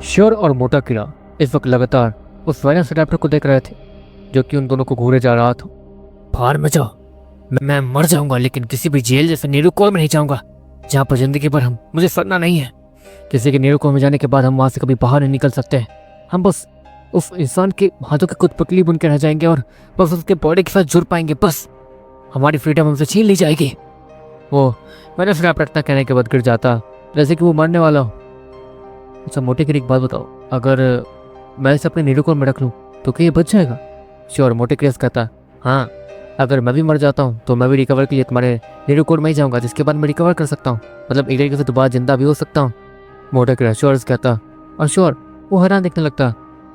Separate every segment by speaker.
Speaker 1: Sure और मोटा कीड़ा इस वक्त लगातार उस वेलोसिराप्टर को देख रहे थे जो कि उन दोनों को घूरे जा रहा था।
Speaker 2: बाहर में जाओ, मैं मर जाऊंगा लेकिन किसी भी जेल जैसे नीरुकोर में नहीं जाऊंगा जहाँ पर जिंदगी भर मुझे सड़ना नहीं है।
Speaker 1: किसी के नीरुकोर में जाने के बाद हम वहां से कभी बाहर नहीं निकल सकते। हम बस उस इंसान के हाथों की कुछ पुतली बुन के रह जाएंगे और बस उसके बॉडी के साथ जुड़ पाएंगे। बस हमारी फ्रीडम हमसे छीन ली जाएगी।
Speaker 2: वो वेलोसिराप्टर इतना कहने के बाद गिर जाता जैसे कि वो मरने वाला हो।
Speaker 1: अच्छा मोटे कीड़े एक बात बताओ, अगर मैं इसे अपने नीरुकोर में रख लूँ तो क्या ये बच जाएगा?
Speaker 2: श्योर, मोटे कीड़े कहता हाँ,
Speaker 1: अगर मैं भी मर जाता हूँ तो मैं भी रिकवर के लिए तुम्हारे नीरुकोर में ही जाऊँगा, जिसके बाद मैं रिकवर कर सकता हूँ, मतलब एक तरीके से दोबारा जिंदा भी हो सकता हूँ।
Speaker 2: मोटा कीड़ा श्योर कहता
Speaker 1: और श्योर वो हैरान दिखने लगता।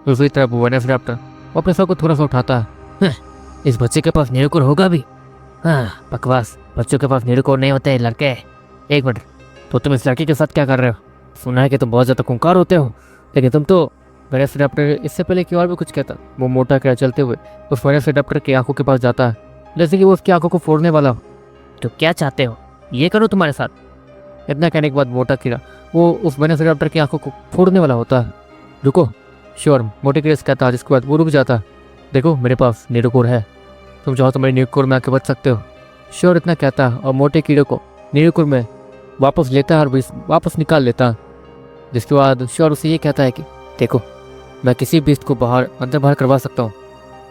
Speaker 2: दूसरी तरफ वेलोसिराप्टर
Speaker 1: वो अपने सर को थोड़ा सा उठाता है।
Speaker 2: इस बच्चे के पास नीरुकोर होगा भी? हाँ बकवास, बच्चों के पास नीरुकोर नहीं होते हैं लड़के। एक मिनट,
Speaker 1: तो तुम इस लड़की के साथ क्या कर रहे हो?
Speaker 2: सुना है कि तुम बहुत ज़्यादा खूंखार होते हो, लेकिन तुम तो
Speaker 1: वेलोसिराप्टर इससे पहले कि और भी कुछ कहता, वो मोटा कीड़ा चलते हुए उस वेलोसिराप्टर की आंखों के पास जाता है जैसे कि वो उसकी आंखों को फोड़ने वाला हो।
Speaker 2: तो क्या चाहते हो, ये करो तुम्हारे साथ?
Speaker 1: इतना कहने के बाद मोटा कीड़ा वो उस वेलोसिराप्टर की आंखों को फोड़ने वाला होता है। रुको, श्योर मोटे कीड़े से कहता है, जिसके बाद वो रुक जाता है। देखो मेरे पास नीरुकोर है, तुम चाहो तो मेरे नीरुकोर में आके बच सकते हो। श्योर इतना कहता है और मोटे कीड़े को नीरुकोर में वापस लेता है और वापस निकाल लेता है। जिसके बाद श्योर उसे ये कहता है कि देखो मैं किसी बीस्ट को बाहर अंदर बाहर करवा सकता हूँ,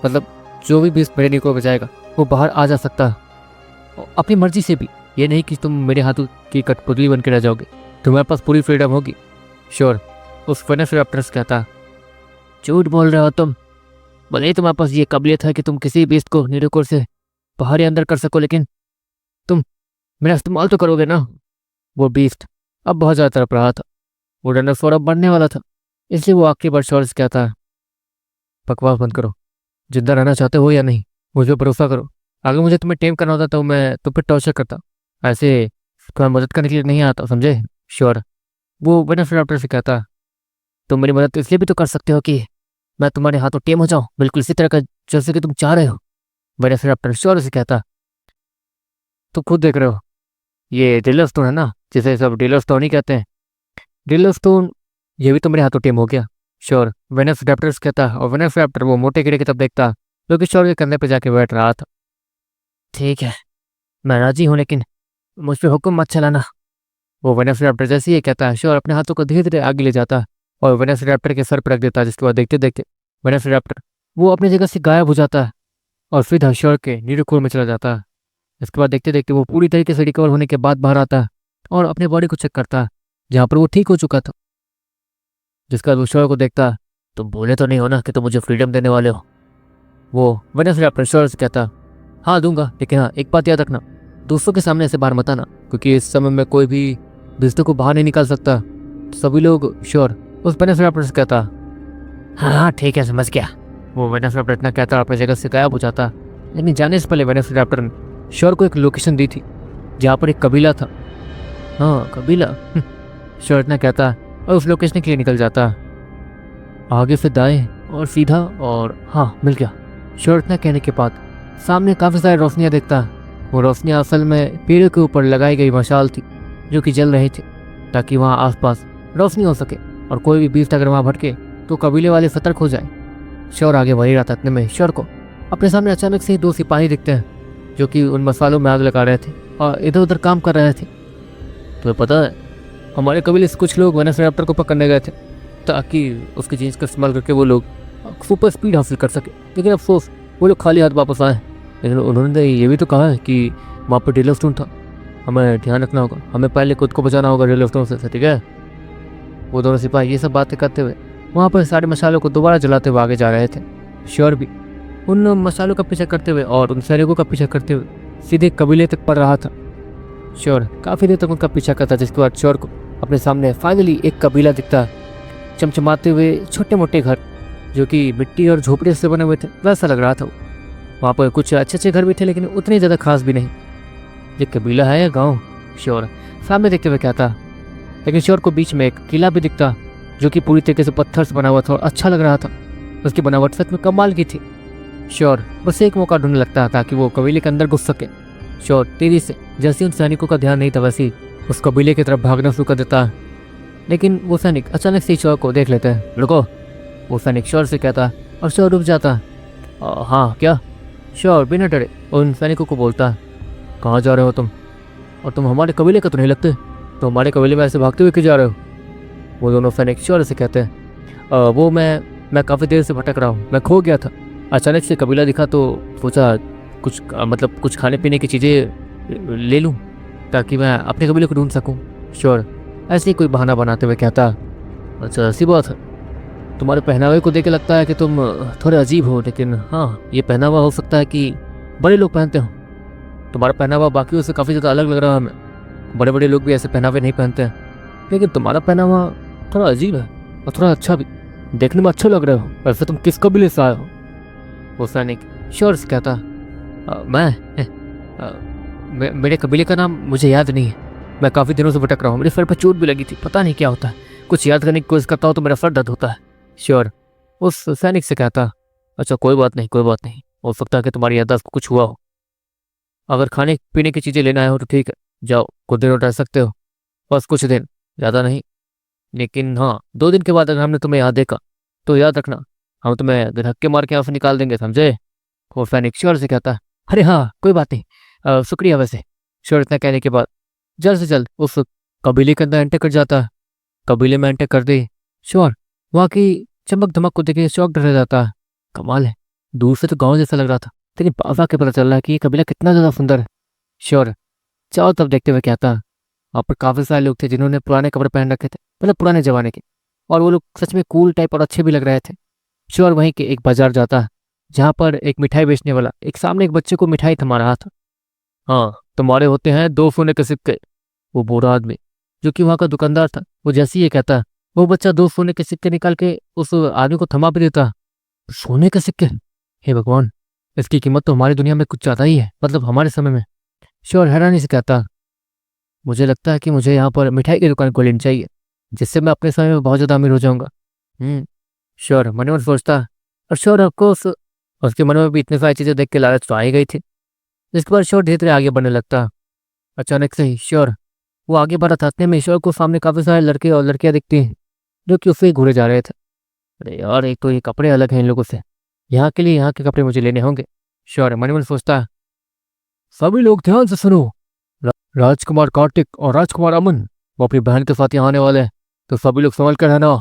Speaker 1: मतलब जो भी बीस्ट मेरे नीरुकोर में जाएगा वो बाहर आ जा सकता है अपनी मर्जी से भी। ये नहीं कि तुम मेरे हाथों की कठपुतली बन के रह जाओगे, तुम्हारे पास पूरी फ्रीडम होगी। श्योर उस वेलोसिराप्टर से कहता,
Speaker 2: झूठ बोल रहे हो तुम। भले ही तुम्हारे पास ये काबिलियत है कि तुम किसी बीस्ट को नीरुकोर से बाहर या अंदर कर सको, लेकिन तुम मेरा इस्तेमाल तो करोगे ना।
Speaker 1: वो बीस्ट अब बहुत ज़्यादा तड़प रहा था, वो डायनासोर अब मरने वाला था, इसलिए वो आखिरी बार श्योर से कहता है, बकवास बंद करो, जिंदा रहना चाहते हो या नहीं, मुझ पर भरोसा करो। अगर मुझे तुम्हें टेम करना होता तो मैं तुम पर टॉर्चर करता, ऐसे तुम्हारी मदद करने के लिए नहीं आता, समझे?
Speaker 2: श्योर
Speaker 1: वो वेलोसिराप्टर से कहता,
Speaker 2: तुम मेरी मदद इसलिए भी तो कर सकते हो कि मैं तुम्हारे हाथों टेम हो जाऊं, बिल्कुल इसी तरह का जैसे कि तुम चाह रहे हो।
Speaker 1: वेलोसिराप्टर श्योर से कहता, तो खुद देख रहे हो ये ड्रिलर स्टोन है ना, जिसे सब ड्रिलर स्टोन ही कहते हैं। ड्रिलर स्टोन ये भी तो मेरे हाथों टेम हो गया। श्योर वेलोसिराप्टर से कहता और वेलोसिराप्टर वो मोटे कीड़े की तरफ देखता जो कि श्योर के कंधे पे जाके बैठ रहा था।
Speaker 2: ठीक है, मैं राजी हूँ, लेकिन मुझ पर हुक्म मत चलाना।
Speaker 1: वो वेलोसिराप्टर जैसे ही कहता है, श्योर अपने हाथों को धीरे धीरे आगे ले जाता और वेलोसिराप्टर के सर पर रख देता, जिसके बाद देखते देखते वेलोसिराप्टर वो अपनी जगह से गायब हो जाता है और सीधा श्योर के नीरुकोर में चला जाता है। इसके बाद देखते देखते वो पूरी तरीके से रिकवर होने के बाद बाहर आता है और अपने बॉडी को चेक करता है जहाँ पर वो ठीक हो चुका था। जिसका वो श्योर को देखता है,
Speaker 2: तुम बोले तो नहीं हो ना कि तुम मुझे फ्रीडम देने वाले हो?
Speaker 1: वो वेलोसिराप्टर श्योर से कहता, हाँ दूंगा, लेकिन हाँ एक बात याद रखना, दोस्तों के सामने ऐसे बाहर मत आना, क्योंकि इस समय में कोई भी दोस्तों को बाहर नहीं निकाल सकता। सभी लोग श्योर उस वेलोसिराप्टर से कहता,
Speaker 2: हाँ ठीक है समझ गया।
Speaker 1: वो वेलोसिराप्टर इतना कहता अपनी जगह से गायब हो जाता। लेकिन जाने से पहले वेलोसिराप्टर ने श्योर को एक लोकेशन दी थी जहाँ पर एक कबीला था। हाँ कबीला, श्योर इतना कहता और उस लोकेशन के लिए निकल जाता, आगे से दाएं और सीधा, और हाँ मिल गया। श्योर इतना कहने के बाद सामने काफ़ी सारी रोशनियाँ देखता। वो रोशनियाँ असल में पेड़ों के ऊपर लगाई गई मशाल थी जो कि जल रही थी ताकि वहाँ आसपास रोशनी हो सके और कोई भी बीस्ट अगर वहाँ भटके तो कबीले वाले सतर्क हो जाए। श्योर आगे बढ़ रहा था, इतने में श्योर को अपने सामने अचानक से ही दो सिपाही दिखते हैं जो कि उन मसालों में आग लगा रहे थे और इधर उधर काम कर रहे थे। तो पता है हमारे कबीले से कुछ लोग वेलोसिराप्टर को पकड़ने गए थे ताकि उसकी जीन्स का इस्तेमाल करके वो लोग सुपर स्पीड हासिल कर सके, लेकिन अफसोस वो लोग खाली हाथ वापस आए। लेकिन उन्होंने ये भी तो कहा है कि वहाँ पर ड्रिलर स्टोन था, हमें ध्यान रखना होगा, हमें पहले खुद को बचाना होगा ड्रिलर स्टोन से, ठीक है? वो दोनों सिपाही ये सब बातें करते हुए वहाँ पर सारे मसालों को दोबारा जलाते हुए आगे जा रहे थे। श्योर भी उन मसालों का पीछा करते हुए और उन सैनिकों का पीछा करते हुए सीधे कबीले तक पड़ रहा था। श्योर काफ़ी देर तक उनका पीछा करता, जिसके बाद श्योर को अपने सामने फाइनली एक कबीला दिखता, चमचमाते हुए छोटे मोटे घर जो कि मिट्टी और झोपड़े से बने हुए थे, वैसा लग रहा था। वहाँ पर कुछ अच्छे अच्छे घर भी थे लेकिन उतने ज़्यादा खास भी नहीं। ये कबीला है या गाँव? श्योर सामने देखते हुए क्या था, लेकिन श्योर को बीच में एक किला भी दिखता जो कि पूरी तरीके से पत्थर से बना हुआ था और अच्छा लग रहा था। उसकी बनावट सच में कमाल की थी। श्योर बस एक मौका ढूंढने लगता था कि वो कबीले के अंदर घुस सके। श्योर तेजी से जैसे उन सैनिकों का ध्यान नहीं था वैसे उस कबीले की तरफ भागना शुरू कर देता। लेकिन वो सैनिक अचानक से शौर को देख लेते हैं। रुको, वो सैनिक शौर से कहता है और शौर रुक जाता है। हाँ क्या? शौर बिना डरे उन सैनिकों को बोलता है, कहाँ जा रहे हो तुम? और तुम हमारे कबीले का तो नहीं लगते, तो हमारे कबीले में ऐसे भागते हुए क्यों जा रहे हो? वो दोनों सैनिक शौर से कहते हैं, वो मैं काफ़ी देर से भटक रहा हूँ, मैं खो गया था। अचानक से कबीला दिखा तो सोचा कुछ मतलब कुछ खाने पीने की चीज़ें ले लूँ ताकि मैं अपने कबीले को ढूंढ सकूँ। श्योर ऐसे ही कोई बहाना बनाते हुए कहता, अच्छा ऐसी बात है, तुम्हारे पहनावे को देख के लगता है कि तुम थोड़े अजीब हो, लेकिन हाँ ये पहनावा हो सकता है कि बड़े लोग पहनते हो। तुम्हारा पहनावा बाकियों से काफ़ी ज़्यादा अलग लग रहा है हमें, बड़े बड़े लोग भी ऐसे पहनावे नहीं पहनते हैं, लेकिन तुम्हारा पहनावा थोड़ा अजीब है और थोड़ा अच्छा भी, देखने में अच्छा लग रहे हो। वैसे तुम किस कबीले से आए हो? वो सैनिक श्योर से कहता, मेरे कबीले का नाम मुझे याद नहीं है, मैं काफ़ी दिनों से भटक रहा हूँ, मेरे सर पर चोट भी लगी थी, पता नहीं क्या होता है, कुछ याद करने की कोशिश करता हूँ तो मेरा सर दर्द होता है। श्योर उस सैनिक से कहता, अच्छा कोई बात नहीं, कोई बात नहीं, हो सकता है कि तुम्हारी याददाश्त को कुछ हुआ हो। अगर खाने पीने की चीज़ें लेना आए हो तो ठीक है, जाओ कुछ दिन रह सकते हो, बस कुछ दिन, ज़्यादा नहीं। लेकिन हाँ 2 दिन के बाद अगर हमने तुम्हें यहाँ देखा तो याद रखना, हम तुम्हें धक्के मार के यहाँ से निकाल देंगे, समझे? वो सैनिक श्योर से कहता, अरे हाँ कोई बात नहीं, शुक्रिया। वैसे श्योर इतना कहने के बाद जल्द से जल्द उस कबीले के अंदर एंटर कर जाता है। कबीले में एंटर कर दे श्योर वहाँ की चमक धमक को देखे शौक डर जाता है। कमाल है, दूर से तो गांव जैसा लग रहा था, लेकिन पास आके पता चल रहा है कि ये कबीला कितना ज़्यादा सुंदर है। श्योर चारों तरफ देखते हुए कहता, वहाँ पर काफ़ी सारे लोग थे जिन्होंने पुराने कपड़े पहन रखे थे, मतलब पुराने जमाने के, और वो लोग सच में कूल टाइप और अच्छे भी लग रहे थे। श्योर वहीं के एक बाजार जाता है जहाँ पर एक मिठाई बेचने वाला एक सामने एक बच्चे को मिठाई थमा रहा था। हाँ तुम्हारे होते हैं 2 सोने के सिक्के। वो बूढ़ा आदमी जो कि वहाँ का दुकानदार था, वो जैसे ही ये कहता, वो बच्चा 2 सोने के सिक्के निकाल के उस आदमी को थमा भी देता। सोने के सिक्के? हे भगवान, इसकी कीमत तो हमारी दुनिया में कुछ ज़्यादा ही है, मतलब हमारे समय में। श्योर हैरानी से कहता, मुझे लगता है कि मुझे यहाँ पर मिठाई की दुकान खोलनी चाहिए, जिससे मैं अपने समय में बहुत ज़्यादा अमीर हो जाऊँगा। श्योर मन में सोचता, और श्योर आपको उसके मन में भी इतनी सारी चीज़ें देख के लालच तो आ ही गई थी। जिसके बाद श्योर धीरे धीरे आगे बढ़ने लगता। अचानक से ही श्योर वो आगे बढ़ा था, इतने में श्योर को सामने काफ़ी सारे लड़के और लड़कियाँ दिखती हैं जो कि उससे ही घूरे जा रहे थे। अरे यार, एक तो ये कपड़े अलग हैं इन लोगों से, यहाँ के लिए यहाँ के कपड़े मुझे लेने होंगे। श्योर मन में सोचता। सभी लोग ध्यान से सुनो, राजकुमार कार्तिक और राजकुमार अमन वो अपनी बहन के साथ यहाँ आने वाले हैं, तो सभी लोग संभल कर रहना।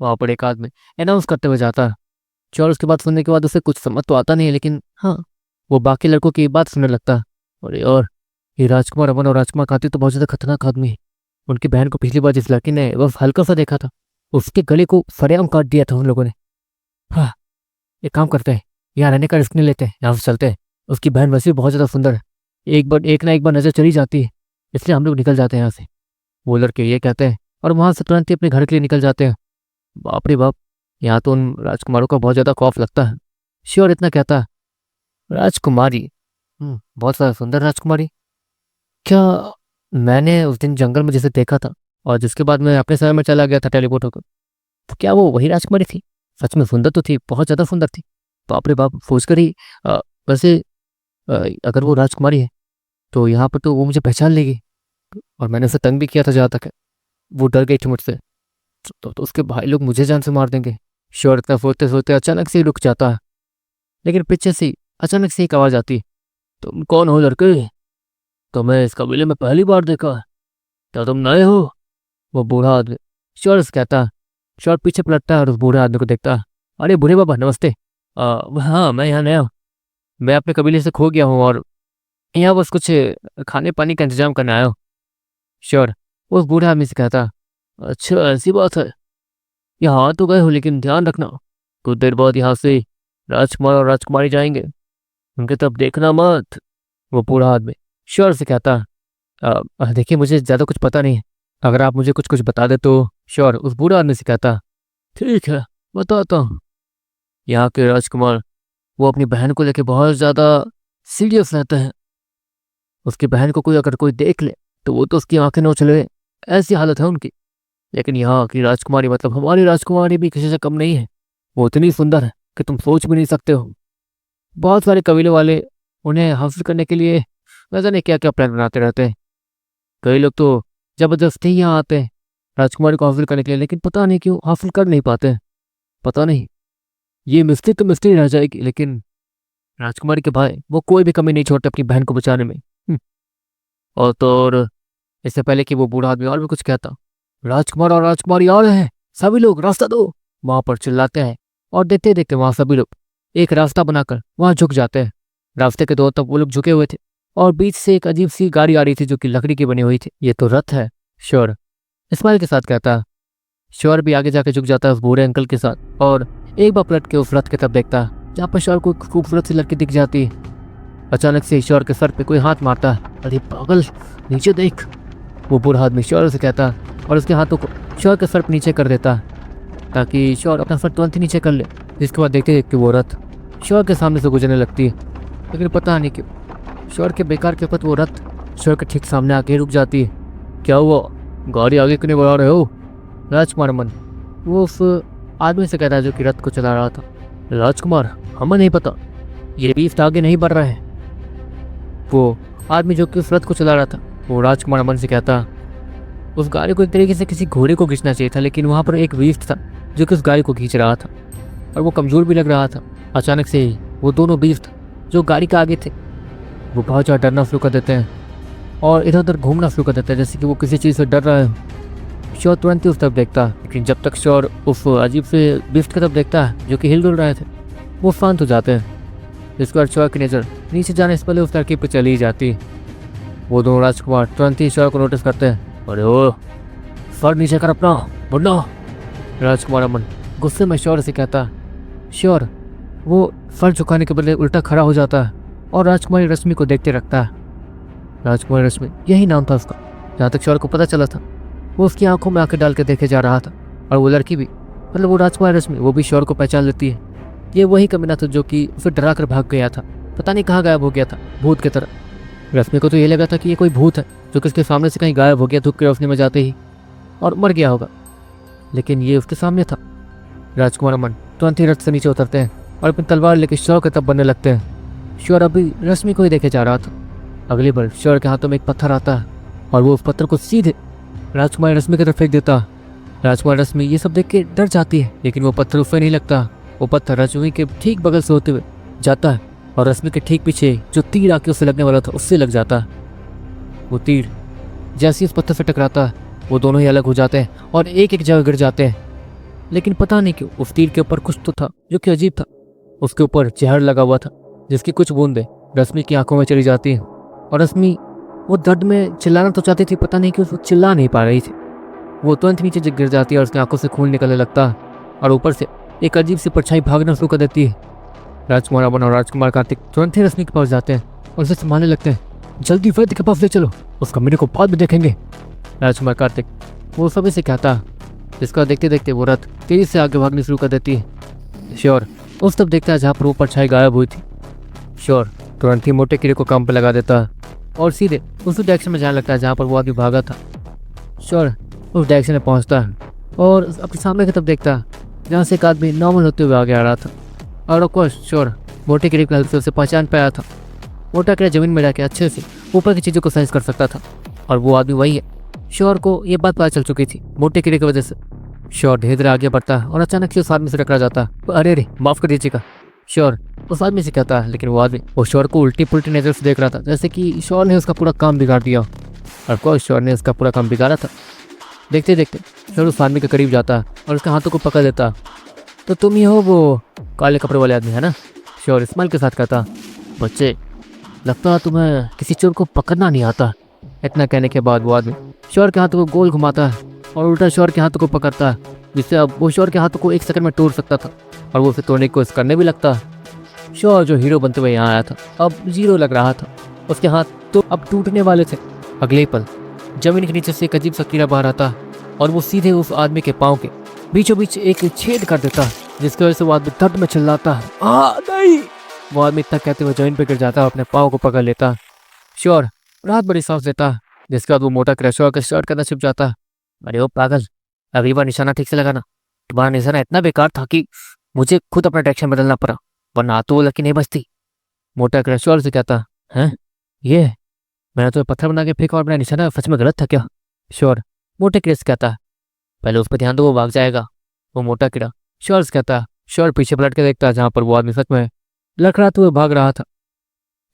Speaker 1: वहाँ पर एक आदमी अनाउंस करते हुए जाता है। श्योर उसकी बात सुनने के बाद उसे कुछ समझ तो आता नहीं है, लेकिन हाँ वो बाकी लड़कों की बात सुनने लगता है। और ये राजकुमार अमन और राजकुमार कार्तिक तो बहुत ज़्यादा खतरनाक आदमी है। उनकी बहन को पिछली बार जिस लड़की ने बस हल्का सा देखा था, उसके गले को सरेआम काट दिया था उन लोगों ने। हाँ एक काम करते हैं, यहाँ रहने का रिस्क नहीं लेते, यहाँ से चलते हैं। उसकी बहन वैसे भी बहुत ज़्यादा सुंदर है, एक ना एक बार नज़र चली जाती है, इसलिए हम लोग निकल जाते हैं यहाँ से। वो लड़के ये कहते हैं और वहाँ से तुरंत ही अपने घर के लिए निकल जाते हैं। बाप रे बाप, यहाँ तो उन राजकुमारों का बहुत ज़्यादा खौफ लगता है। श्योर इतना कहता है, राजकुमारी? बहुत ज़्यादा सुंदर राजकुमारी? क्या मैंने उस दिन जंगल में जिसे देखा था और जिसके बाद मैं अपने समय में चला गया था टेलीपोर्ट होकर, तो क्या वो वही राजकुमारी थी? सच में सुंदर तो थी, बहुत ज़्यादा सुंदर थी। बाप रे बाप, सोच कर ही वैसे अगर वो राजकुमारी है तो यहाँ पर तो वो मुझे पहचान लेगी, और मैंने उसे तंग भी किया था जहाँ तक है। वो डर गई थी मुझसे, तो उसके भाई लोग मुझे जान से मार देंगे। श्योर इतना सोचते सोचते अचानक से ही रुक जाता है, लेकिन पीछे से अचानक से एक आवाज़ आती, तुम कौन हो लड़के? तुम्हें इस कबीले में पहली बार देखा है, क्या तुम नए हो? वो बूढ़ा आदमी श्योर से कहता। श्योर पीछे पलटता है और उस बूढ़े आदमी को देखता। अरे बूढ़े बाबा नमस्ते। हाँ मैं यहाँ नया हूँ, मैं अपने कबीले से खो गया हूँ और यहाँ बस कुछ खाने पानी का इंतजाम करने आया हूँ। श्योर उस बूढ़े आदमी से कहता, अच्छा ऐसी बात है, यहाँ तो गए हो, लेकिन ध्यान रखना कुछ देर बाद यहाँ से राजकुमार और राजकुमारी जाएंगे, उनके तरफ देखना मत। वो बूढ़ा आदमी श्योर से कहता, देखिए मुझे ज़्यादा कुछ पता नहीं है, अगर आप मुझे कुछ कुछ बता दे तो। श्योर उस बूढ़ा आदमी से कहता, ठीक है बताता हूँ। यहाँ के राजकुमार वो अपनी बहन को लेकर बहुत ज़्यादा सीरियस रहते हैं। उसकी बहन को अगर कोई देख ले तो वो तो उसकी आंखें नोच ले, ऐसी हालत है उनकी। लेकिन यहाँ की राजकुमारी, मतलब हमारी राजकुमारी भी किसी से कम नहीं है, वो इतनी सुंदर है कि तुम सोच भी नहीं सकते हो। बहुत सारे कबीले वाले उन्हें हासिल करने के लिए न जाने क्या क्या प्लान बनाते रहते हैं। कई लोग तो जबरदस्ती यहाँ आते हैं राजकुमारी को हासिल करने के लिए, लेकिन पता नहीं क्यों हासिल कर नहीं पाते। पता नहीं, ये मिस्ट्री तो मिस्ट्री रह जाएगी, लेकिन राजकुमारी के भाई वो कोई भी कमी नहीं छोड़ते अपनी बहन को बचाने में। और तो और इससे पहले कि वो बूढ़ा आदमी और भी कुछ कहता, राजकुमार और राजकुमारी आ रहे हैं, सभी लोग रास्ता दो, वहां पर चिल्लाते हैं। और देखते देखते वहां सभी लोग एक रास्ता बनाकर वहां झुक जाते हैं। रास्ते के दो तब वो लोग झुके हुए थे और बीच से एक अजीब सी गाड़ी आ रही थी जो कि लकड़ी की बनी हुई थी। ये तो रथ है, श्योर इस्माइल के साथ कहता। श्योर भी आगे जाके झुक जाता है उस बूढ़े अंकल के साथ और एक बार पलट के उस रथ की तरफ देखता जहाँ पर श्योर को एक खूबसूरत सी लड़की दिख जाती। अचानक से श्योर के सर पे कोई हाथ मारता। अरे पागल, नीचे देख, वो बूढ़ा आदमी श्योर से कहता और उसके हाथों को श्योर के सर पर नीचे कर देता ताकि श्योर अपना सर तुरंत ही नीचे कर ले। जिसके बाद देखते देखते वो रथ श्योर के सामने से गुजरने लगती है, लेकिन पता नहीं क्यों श्योर के बेकार के वक्त वो रथ श्योर के ठीक सामने आके रुक जाती है। क्या हुआ, गाड़ी आगे क्यों नहीं बढ़ा रहे हो? राजकुमार अमन वो उस आदमी से कहता है जो कि रथ को चला रहा था। राजकुमार, हमें नहीं पता, ये बीफ आगे नहीं बढ़ रहा है। वो आदमी जो कि उस रथ को चला रहा था वो राजकुमार अमन से कहता, उस गाड़ी को एक तरीके से किसी घोड़े को खींचना चाहिए था, लेकिन वहाँ पर एक बीफ था जो कि उस गाड़ी को खींच रहा था और वो कमज़ोर भी लग रहा था। अचानक से वो दोनों बीफ जो गाड़ी के आगे थे वो बहुत ज़्यादा डरना शुरू कर देते हैं और इधर उधर घूमना शुरू कर देते हैं जैसे कि वो किसी चीज़ से डर रहा है। श्योर तुरंत ही उस तरफ देखता, लेकिन जब तक श्योर उस अजीब से बिफ्ट की तरफ देखता है जो कि हिल डुल रहे थे वो शांत हो जाते हैं। जिसके बाद श्योर की नज़र नीचे जाने से पहले उस तरकीब पर चली जाती। वो दोनों राजकुमार तुरंत ही श्योर को नोटिस करते हैं। अरे ओ, सर नीचे कर अपना, बढ़ना। राजकुमार अमन गुस्से में श्योर से कहता। श्योर वो सर झुकाने के बदले उल्टा खड़ा हो जाता है और राजकुमारी रश्मि को देखते रखता है। राजकुमारी रश्मि यही नाम था उसका। जहाँ तक श्योर को पता चला था वो उसकी आंखों में आंखें डाल के देखे जा रहा था और वो लड़की भी, मतलब वो राजकुमारी रश्मि, वो भी श्योर को पहचान लेती है। ये वही कमीना था जो कि उसे डरा कर भाग गया था, पता नहीं कहाँ गायब हो गया था भूत की तरह। रश्मि को तो ये लगा था कि ये कोई भूत है जो कि उसके सामने से कहीं गायब हो गया धूप की रोशनी में जाते ही और मर गया होगा, लेकिन ये उसके सामने था। राजकुमार अमन तुरंत ही रथ से नीचे उतरते हैं और अपनी तलवार लेकर श्योर के तब बनने लगते हैं। श्योर अभी रश्मि को ही देखे जा रहा था। अगली बार श्योर के हाथों में एक पत्थर आता है और वो उस पत्थर को सीधे राजकुमारी रश्मि की तरफ फेंक देता। राजकुमारी रश्मि ये सब देख के डर जाती है, लेकिन वो पत्थर उससे नहीं लगता। वो पत्थर रश्मि के ठीक बगल से होते हुए जाता है और रश्मि के ठीक पीछे जो तीर आके उससे लगने वाला था उससे लग जाता है। वो तीर जैसे ही उस पत्थर से टकराता है वो दोनों ही अलग हो जाते हैं और एक एक जगह गिर जाते हैं। लेकिन पता नहीं क्यों उस तीर के ऊपर कुछ तो था जो कि अजीब था। उसके ऊपर जहर लगा हुआ था जिसकी कुछ बूंदें रश्मि की आंखों में चली जाती हैं और रश्मि वो दर्द में चिल्लाना तो चाहती थी, पता नहीं क्यों वो चिल्ला नहीं पा रही थी। वो तुरंत नीचे गिर जाती है और उसकी आंखों से खून निकलने लगता है और ऊपर से एक अजीब सी परछाई भागना शुरू कर देती है। राजकुमार अमन और राजकुमार कार्तिक तुरंत ही रश्मि के पास जाते हैं और उसे संभालने लगते हैं। जल्दी वैद्य के पास ले चलो, उसका मेरे को बाद में देखेंगे। राजकुमार कार्तिक वो सभी से कहता है, जिसका देखते देखते वो रथ तेजी से आगे भागनी शुरू कर देती है। श्योर उस तब देखता है जहाँ पर वो परछाई गायब हुई थी। श्योर तुरंत ही मोटे कीड़े को काम पर लगा देता है और सीधे उस डायरेक्शन में जाने लगता है जहाँ पर वो आगे भागा था। श्योर उस डायरेक्शन में पहुँचता है और अपने सामने की तरफ देखता है जहाँ से एक आदमी नॉर्मल होते हुए आगे आ रहा था और ऑफकोर्स श्योर मोटे कीड़े की हेल्प से उसे पहचान पाया था। मोटा कीड़ा जमीन में जाके अच्छे से ऊपर की चीज़ों को सेंस कर सकता था और वो आदमी वही है। श्योर को ये बात पता चल चुकी थी मोटे कीड़े की वजह से। श्योर धीरे धीरे आगे बढ़ता है और अचानक से उस आदमी से टकरा जाता है। अरे अरे माफ़ कर दीजिएगा, श्योर उस आदमी से कहता है, लेकिन वो आदमी वो श्योर को उल्टी पुल्टी नज़र से देख रहा था जैसे कि श्योर ने उसका पूरा काम बिगाड़ दिया। और कोर्स श्योर ने उसका पूरा काम बिगाड़ा था। देखते देखते श्योर उस आदमी के करीब जाता है और उसके हाथों को पकड़ लेता। तो तुम ही हो वो काले कपड़े वाले आदमी, है ना? श्योर इस्माइल के साथ कहता। बच्चे, लगता है तुम्हें किसी चोर को पकड़ना नहीं आता। इतना कहने के बाद वो आदमी श्योर के हाथों को गोल घुमाता है और उल्टा श्योर के हाथों को पकड़ता है, जिससे अब वो श्योर के हाथों को एक सेकंड में तोड़ सकता था और वो उसे तोड़ने की कोशिश करने भी लगता है। श्योर जो हीरो बनते हुए यहाँ आया था अब जीरो लग रहा था। उसके हाथ तो अब टूटने वाले थे। अगले ही पल जमीन के नीचे से एक अजीब सा कीड़ा बाहर आता और वो सीधे उस आदमी के पाँव के बीचों बीच एक छेद कर देता, जिसकी वजह से वो आदमी दर्द में चिल्लाता है, नहीं। वो आदमी इतना कहते हुए जमीन पर गिर जाता है, अपने पाँव को पकड़ लेता। श्योर रात बड़ी सांस लेता, जिसके बाद वो मोटा क्रैशर के शर्ट के अंदर छिप जाता। अरे ओ पागल, अगली बार निशाना ठीक से लगाना। तुम्हारा निशाना इतना बेकार था कि मुझे खुद अपना डायरेक्शन बदलना पड़ा, वरना तो वो लड़की नहीं बचती। मोटा क्रैशर से कहता, हैं ये मैंने तो पत्थर बना के फेंका और मेरा निशाना सच में गलत था क्या? श्योर मोटे क्रैश कहता, पहले उस पर ध्यान दो, वो भाग जाएगा, वो मोटा कीड़ा। श्योर कहता है। श्योर पीछे पलट के देखता है जहाँ पर वो आदमी सच में लड़खड़ाते हुए भाग रहा था।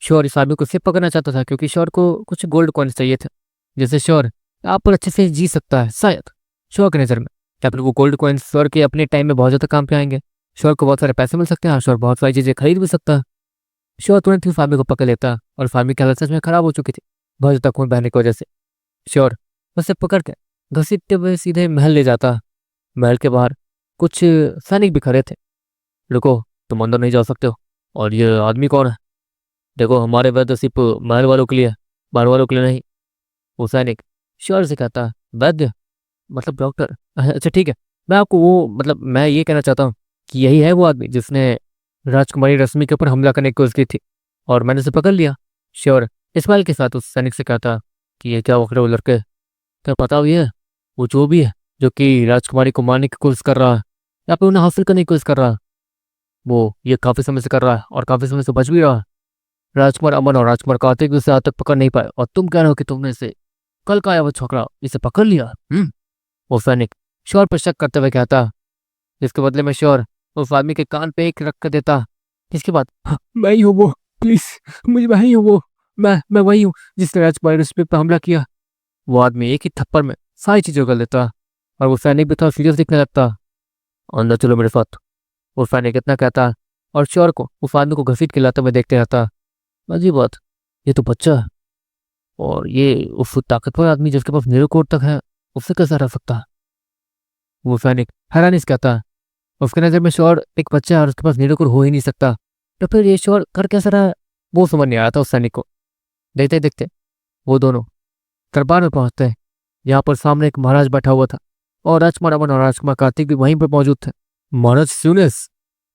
Speaker 1: श्योर इस आदमी को सिर्फ पकड़ना चाहता था क्योंकि श्योर को कुछ गोल्ड कॉइन्स चाहिए थे, जिससे श्योर आप पर अच्छे से जी सकता है शायद श्योर की नज़र में। या फिर वो गोल्ड कॉइन्स श्योर के अपने टाइम में बहुत ज़्यादा काम पे आएंगे, श्योर को बहुत सारे पैसे मिल सकते हैं, श्योर बहुत सारी चीज़ें खरीद भी सकता है। श्योर तुरंत ही फार्मी को पकड़ लेता है और फार्मी की हालत सच में खराब हो चुकी थी बहुत ज़्यादा खून बहने की वजह से। श्योर उसे पकड़ के घसीटते हुए सीधे महल ले जाता। महल के बाहर कुछ सैनिक भी खड़े थे। रुको, तुम अंदर नहीं जा सकते हो। और ये आदमी कौन है? देखो, हमारे वैद्य सिर्फ महल वालों के लिए, बाहर वालों के लिए नहीं। वो सैनिक श्योर से कहता है, वैद्य मतलब डॉक्टर? अच्छा ठीक है, मैं ये कहना चाहता हूँ कि यही है वो आदमी जिसने राजकुमारी रश्मि के ऊपर हमला करने की कोशिश की थी और मैंने उसे पकड़ लिया। श्योर इस्माइल के साथ उस सैनिक से कहता कि ये क्या वक्र वो लड़के, क्या पता हो ये वो जो भी है जो कि राजकुमारी को मारने की कोशिश कर रहा है या फिर उन्हें हासिल करने की कोशिश कर रहा है, वो ये काफ़ी समय से कर रहा है और काफ़ी समय से बच भी रहा है। राजकुमार अमन और राजकुमार कार्तिक उसे आज तक पकड़ नहीं पाए और तुम कह रहे हो कि तुमने इसे कल का आया वो छोकरा इसे पकड़ लिया? वो सैनिक श्योर पर शक करते हुए कहता, जिसके बदले में श्योर उस आदमी के कान पे एक रख कर देता। इसके बाद मैं ही हूँ वो, प्लीज मुझे वही हूँ वो, मैं वही हूँ जिसने राजकुमारी रश्मि पर हमला किया। वो आदमी एक ही थप्पड़ में सारी चीज़ें कर देता और वो सैनिक भी थोड़ा सीरियस दिखने लगता। अंदर चलो मेरे साथ, वो सैनिक इतना कहता और श्योर को उस आदमी को घसीट के लाते हुए देखते रहता। अजीब बात, ये तो बच्चा है और ये उस ताकतवर आदमी जिसके पास नीलकोट तक है उससे कैसा रह सकता है? वो सैनिक हैरानी से कहता है। उसके नज़र में श्योर एक बच्चा है और उसके पास नीलकोट हो ही नहीं सकता, तो फिर ये श्योर कर कैसा रहा? वो समझ नहीं आया था उस सैनिक को। देखते देखते वो दोनों दरबार में पहुंचते हैं। यहाँ पर सामने एक महाराज बैठा हुआ था और राजकुमार अमन और राजकुमार कार्तिक भी वहीं पर मौजूद थे। महाराज स्यूनेस,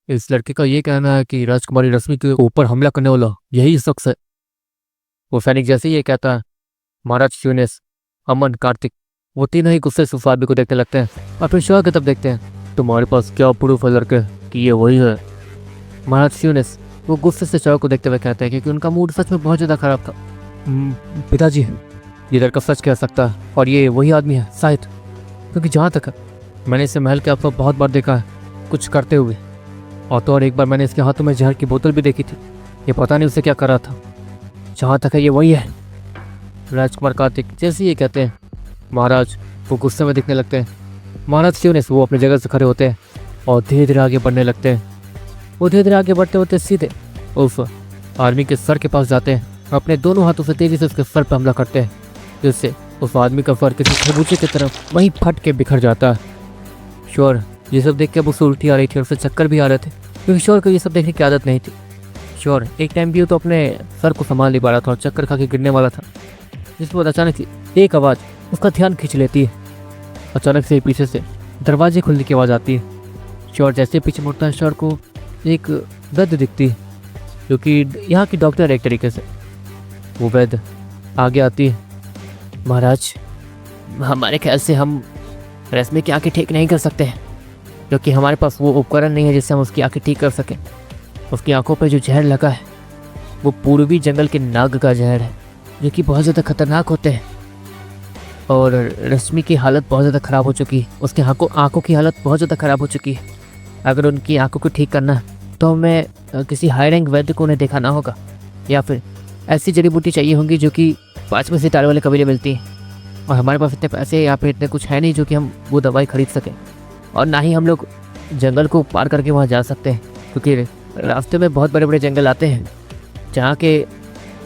Speaker 1: इस लड़के का ये कहना है कि राजकुमारी रश्मि के ऊपर हमला करने वाला यही शख्स है। वो सैनिक जैसे ही ये कहता है, महाराज स्यूनेस, अमन, कार्तिक वो तीनों ही गुस्से से उस आदमी को देखने लगते हैं और फिर श्योर की तरफ देखते हैं। तुम्हारे पास क्या प्रूफ है लड़के कि ये वही है? महाराज स्यूनेस वो गुस्से से श्योर को देखते हुए कहते हैं क्योंकि उनका मूड सच में बहुत ज़्यादा खराब था। पिताजी, ये लड़का सच कह सकता है और ये वही आदमी है शायद, क्योंकि जहाँ तक है मैंने इसे महल के आपको बहुत बार देखा है कुछ करते हुए, और तो और एक बार मैंने इसके हाथों में जहर की बोतल भी देखी थी। ये पता नहीं उसे क्या कर रहा था। जहाँ तक है ये वही है। राजकुमार कार्तिक जैसे ये कहते हैं, महाराज वो गुस्से में दिखने लगते हैं। महाराज स्यूनेस वो अपनी जगह से खड़े होते हैं और धीरे धीरे आगे बढ़ने लगते हैं। वो धीरे धीरे आगे बढ़ते होते सीधे उस आदमी के सर के पास जाते हैं, अपने दोनों हाथों से तेजी से उसके सर पर हमला करते हैं, जिससे उस आदमी का सर किसी खरबूजे की तरफ वहीं फट के बिखर जाता है। श्योर ये सब देख के अब उसे उल्टी आ रही थी और उसे चक्कर भी आ रहे थे क्योंकि श्योर को ये सब देखने की आदत नहीं थी। श्योर एक टाइम भी तो अपने सर को संभाल नहीं पा रहा था और चक्कर खा के गिरने वाला था, जिस पर अचानक से एक आवाज़ उसका ध्यान खींच लेती है। अचानक से पीछे से दरवाजे खुलने की आवाज़ आती है। श्योर जैसे पीछे मुड़ता है, श्योर को एक वैद्य दिखती है जो कि यहाँ की डॉक्टर है एक तरीके से। वो वैद्य आगे आती है। महाराज, हमारे ख्याल से हम रश्मि की आंखें ठीक नहीं कर सकते हैं क्योंकि हमारे पास वो उपकरण नहीं है जिससे हम उसकी आंखें ठीक कर सकें। उसकी आंखों पर जो जहर लगा है वो पूर्वी जंगल के नाग का जहर है जो कि बहुत ज़्यादा खतरनाक होते हैं और रश्मि की हालत बहुत ज़्यादा ख़राब हो चुकी है। उसके आंखों की हालत बहुत ज़्यादा ख़राब हो चुकी है। अगर उनकी आंखों को ठीक करना है तो हमें किसी हाई रैंक वैद्य को उन्हें दिखाना होगा या फिर ऐसी जड़ी बूटी चाहिए होंगी जो कि 5वें सितारे वाले कबीले मिलती हैं, और हमारे पास इतने पैसे या फिर इतने कुछ है नहीं जो कि हम वो दवाई खरीद सकें, और ना ही हम लोग जंगल को पार करके वहाँ जा सकते हैं क्योंकि रास्ते में बहुत बड़े बड़े जंगल आते हैं जहाँ के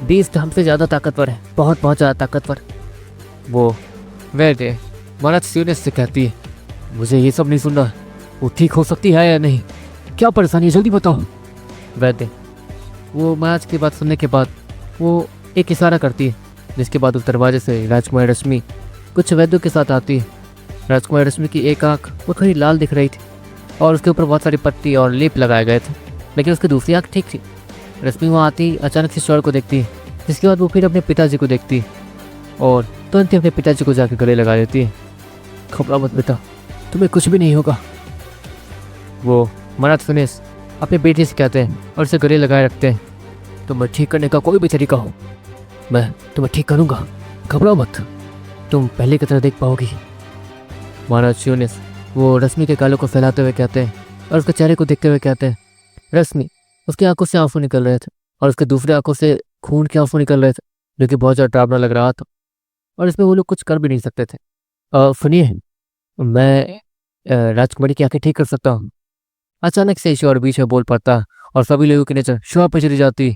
Speaker 1: बीस्ट हमसे ज़्यादा ताकतवर है, बहुत बहुत ज़्यादा ताकतवर। वो वैद्य महाराज स्यूनेस से कहती है, मुझे ये सब नहीं सुनना, वो ठीक हो सकती है या नहीं, क्या परेशानी है जल्दी बताओ। वैद्य वो महाराज की बात सुनने के बाद वो एक इशारा करती है, जिसके बाद उस दरवाजे से राजकुमारी रश्मि कुछ वैद्यों के साथ आती है। राजकुमारी रश्मि की एक आँख वो थोड़ी लाल दिख रही थी और उसके ऊपर बहुत सारी पट्टी और लेप लगाए गए थे, लेकिन उसकी दूसरी आँख ठीक थी। रश्मि वहाँ आती अचानक से श्योर को देखती है, जिसके बाद वो फिर अपने पिताजी को देखती है और तुरंत ही अपने पिताजी को जाकर गले लगा देती है। घबराओ मत बेटा, तुम्हें कुछ भी नहीं होगा। वो महाराज स्यूनेस अपने बेटे से कहते हैं और उसे गले लगाए रखते हैं, तुम्हें ठीक करने का कोई भी तरीका हो मैं तुम्हें ठीक करूँगा, घबराओ मत, तुम पहले की तरह देख पाओगी। महाराज यूनिस वो रश्मि के गालों को फैलाते हुए कहते हैं और उसके चेहरे को देखते हुए कहते हैं, रश्मि, उसकी आंखों से आंसू निकल रहे थे और उसके दूसरे आंखों से खून के आंसू निकल रहे थे, जो कि बहुत ज़्यादा डरावना लग रहा था और इसमें वो लोग कुछ कर भी नहीं सकते थे। सुनिए, मैं राजकुमारी की आंखें ठीक कर सकता हूँ। अचानक से ईश्वर बीच में बोल पड़ता और सभी लोगों की नजर शॉप पर चली जाती